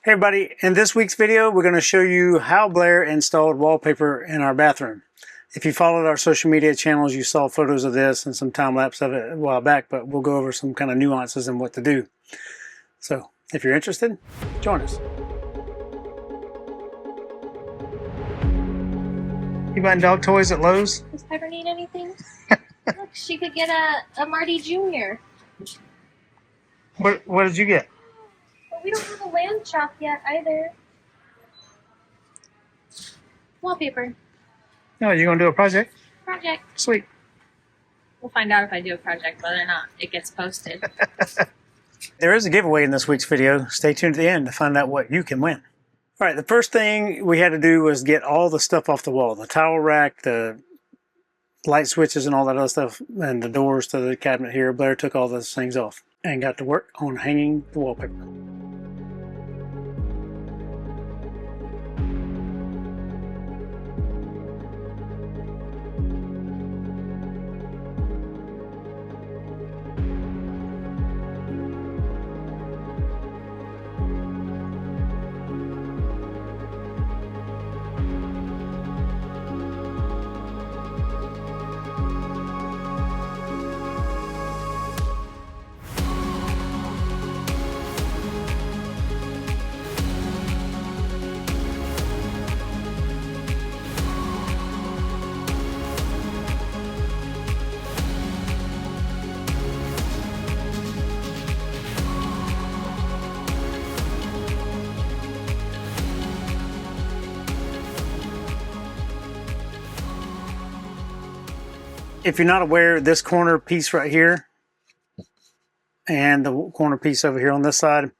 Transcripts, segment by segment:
Hey everybody, in this week's video we're going to show you how Blair installed wallpaper in our bathroom. If you followed our social media channels, you saw photos of this and some time lapse of it a while back, but we'll go over some kind of nuances and what to do. So if you're interested, join us. You buying dog toys at Lowe's? Does Piper need anything? Look, she could get a Marty Jr. What did you get? But we don't have a lamb chop yet either. Wallpaper. No, you're going to do a project? Project. Sweet. We'll find out if I do a project, whether or not it gets posted. There is a giveaway in this week's video. Stay tuned to the end to find out what you can win. All right, the first thing we had to do was get all the stuff off the wall. The towel rack, the light switches and all that other stuff, and the doors to the cabinet here. Blair took all those things off and got to work on hanging the wallpaper. If you're not aware, this corner piece right here and the corner piece over here on this side,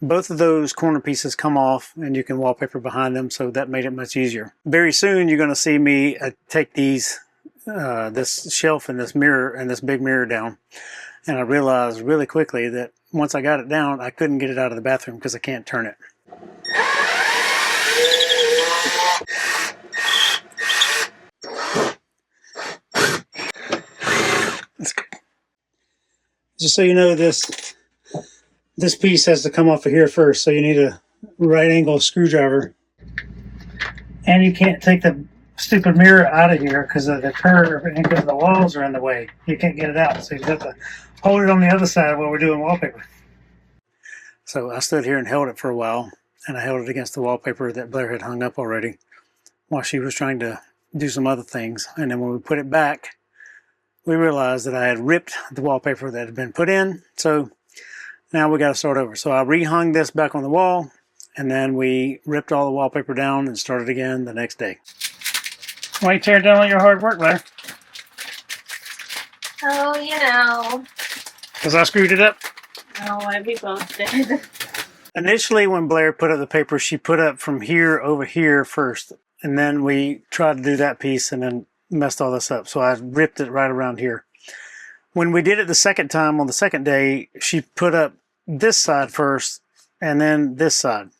both of those corner pieces come off and you can wallpaper behind them, so that made it much easier. Very soon you're going to see me take these this shelf and this mirror and this big mirror down, and I realized really quickly that once I got it down I couldn't get it out of the bathroom because I can't turn it. Just so you know, this piece has to come off of here first, so you need a right angle screwdriver. And you can't take the stupid mirror out of here because of the curve and because the walls are in the way. You can't get it out, so you have to hold it on the other side while we're doing wallpaper. So I stood here and held it for a while, and I held it against the wallpaper that Blair had hung up already while she was trying to do some other things. And then when we put it back, we realized that I had ripped the wallpaper that had been put in, so now we got to start over. So I rehung this back on the wall, and then we ripped all the wallpaper down and started again the next day. Why you tearing down all your hard work, Blair? Oh, you know. Because I screwed it up? No, we both did. Initially, when Blair put up the paper, she put up from here over here first, and then we tried to do that piece and then messed all this up, so I ripped it right around here. When we did it the second time, on the second day, she put up this side first and then this side,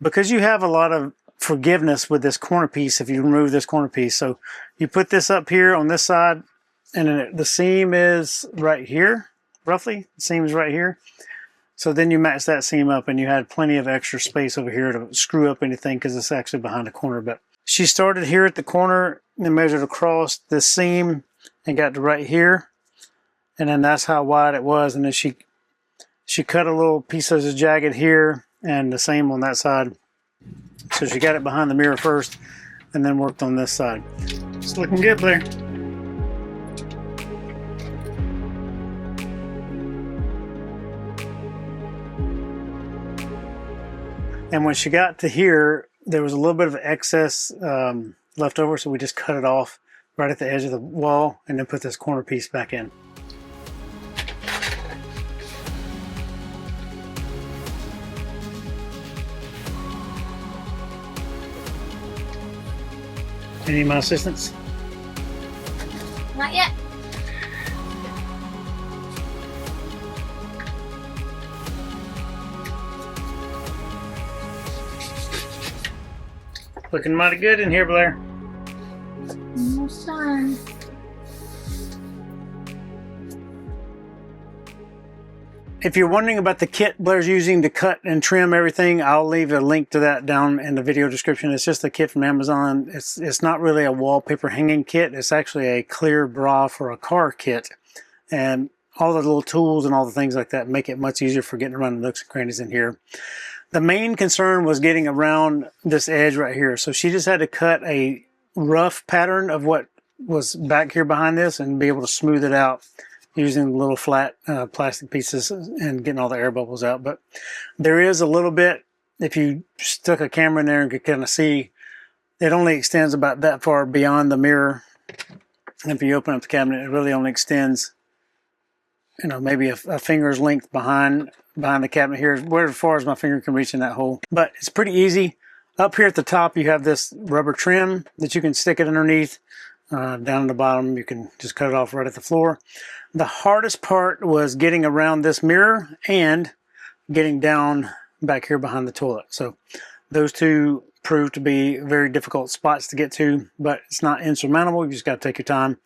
because you have a lot of forgiveness with this corner piece if you remove this corner piece. So you put this up here on this side, and then the seam is right here, roughly. The seam is right here. So then you match that seam up, and you had plenty of extra space over here to screw up anything because it's actually behind the corner. But she started here at the corner and measured across the seam and got to right here, and then that's how wide it was. And then she cut a little piece of jagged here and the same on that side. So she got it behind the mirror first and then worked on this side. It's looking good, Blair. And when she got to here, there was a little bit of excess left over, so we just cut it off right at the edge of the wall and then put this corner piece back in. Any of my assistance? Not yet. Looking mighty good in here, Blair. Almost done. if you're wondering about the kit Blair's using to cut and trim everything, I'll leave a link to that down in the video description. It's just a kit from Amazon. It's not really a wallpaper hanging kit. It's actually a clear bra for a car kit. And all the little tools and all the things like that make it much easier for getting around the nooks and crannies in here. The main concern was getting around this edge right here. So she just had to cut a rough pattern of what was back here behind this and be able to smooth it out using little flat plastic pieces and getting all the air bubbles out. But there is a little bit, if you stuck a camera in there and could kind of see, it only extends about that far beyond the mirror. And if you open up the cabinet, it really only extends, you know, maybe a finger's length behind the cabinet here, where as far as my finger can reach in that hole. But it's pretty easy. Up here at the top, you have this rubber trim that you can stick it underneath. Down at the bottom, you can just cut it off right at the floor. The hardest part was getting around this mirror and getting down back here behind the toilet. So those two proved to be very difficult spots to get to, but it's not insurmountable. You just got to take your time.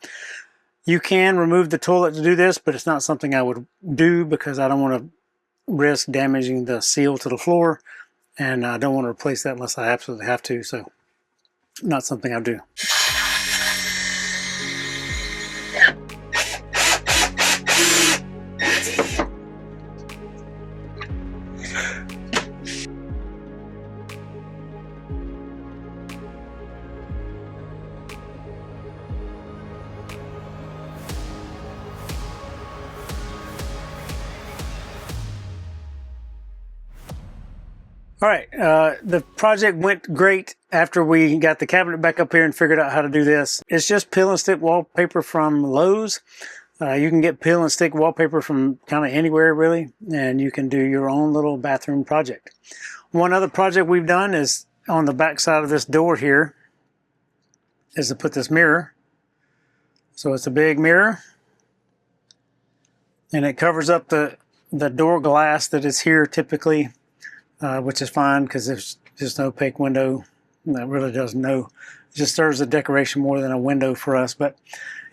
You can remove the toilet to do this, but it's not something I would do because I don't want to risk damaging the seal to the floor, and I don't want to replace that unless I absolutely have to. So not something I do. All right, the project went great after we got the cabinet back up here and figured out how to do this. It's just peel and stick wallpaper from Lowe's. You can get peel and stick wallpaper from kind of anywhere really, and you can do your own little bathroom project. One other project we've done is on the back side of this door here is to put this mirror. So it's a big mirror, and it covers up the door glass that is here typically. Which is fine because there's just an opaque window that really does it just serves a decoration more than a window for us. But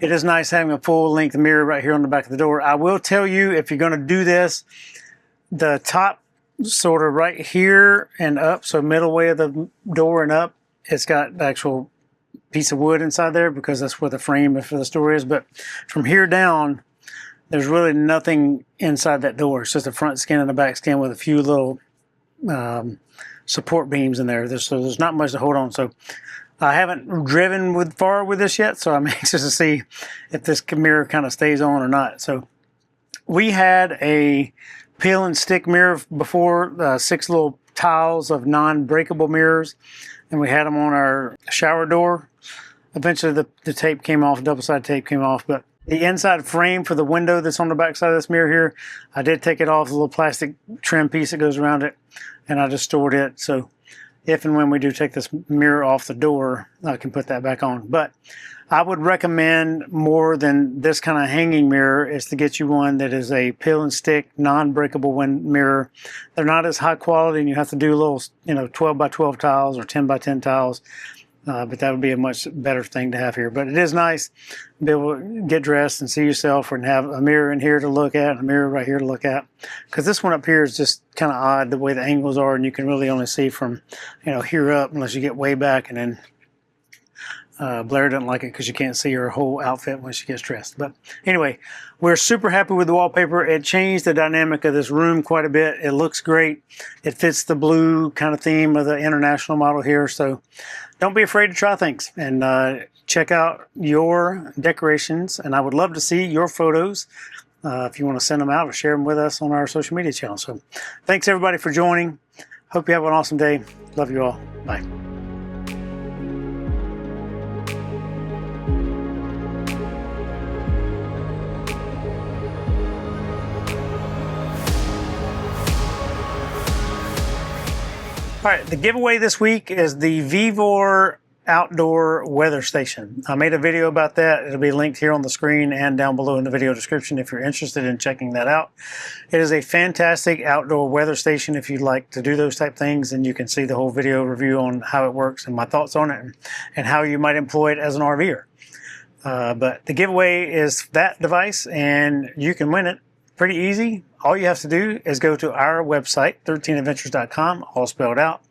it is nice having a full length mirror right here on the back of the door. I will tell you, if you're going to do this, the top sort of right here and up, so middle way of the door and up, it's got the actual piece of wood inside there because that's where the frame for the door is. But from here down, there's really nothing inside that door. It's just the front skin and the back skin with a few little support beams in there. So there's not much to hold on. So I haven't driven far with this yet, so I'm anxious to see if this mirror kind of stays on or not. So we had a peel and stick mirror before, 6 little tiles of non-breakable mirrors, and we had them on our shower door. Eventually the tape came off, double-sided tape came off, but the inside frame for the window that's on the back side of this mirror here, I did take it off, the little plastic trim piece that goes around it, and I just stored it. So if and when we do take this mirror off the door, I can put that back on. But I would recommend more than this kind of hanging mirror is to get you one that is a peel and stick, non-breakable mirror. They're not as high quality, and you have to do little, 12 by 12 tiles or 10 by 10 tiles. But that would be a much better thing to have here. But it is nice to be able to get dressed and see yourself and have a mirror in here to look at and a mirror right here to look at. Because this one up here is just kind of odd the way the angles are, and you can really only see from, here up unless you get way back. And then Blair doesn't like it because you can't see her whole outfit when she gets dressed. But anyway, we're super happy with the wallpaper. It changed the dynamic of this room quite a bit. It looks great. It fits the blue kind of theme of the International model here. So don't be afraid to try things and check out your decorations. And I would love to see your photos if you want to send them out or share them with us on our social media channel. So thanks everybody for joining. Hope you have an awesome day. Love you all. Bye. All right, the giveaway this week is the Vivor outdoor weather station. I made a video about that. It'll be linked here on the screen and down below in the video description if you're interested in checking that out. It is a fantastic outdoor weather station if you'd like to do those type things, and you can see the whole video review on how it works and my thoughts on it and how you might employ it as an RVer. But the giveaway is that device, and you can win it pretty easy. All you have to do is go to our website, 13adventures.com, all spelled out,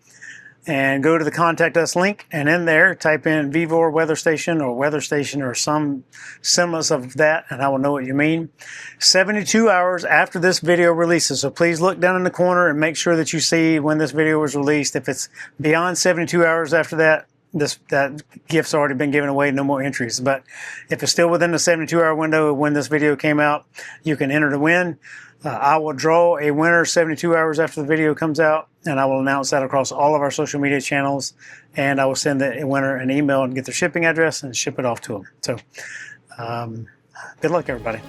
and go to the contact us link, and in there type in Vivor weather station or weather station or some semblance of that, and I will know what you mean. 72 hours after this video releases, so please look down in the corner and make sure that you see when this video was released. If it's beyond 72 hours after that, that gift's already been given away, no more entries. But if it's still within the 72-hour window of when this video came out, you can enter to win. I will draw a winner 72 hours after the video comes out, and I will announce that across all of our social media channels, and I will send the winner an email and get their shipping address and ship it off to them. So good luck, everybody.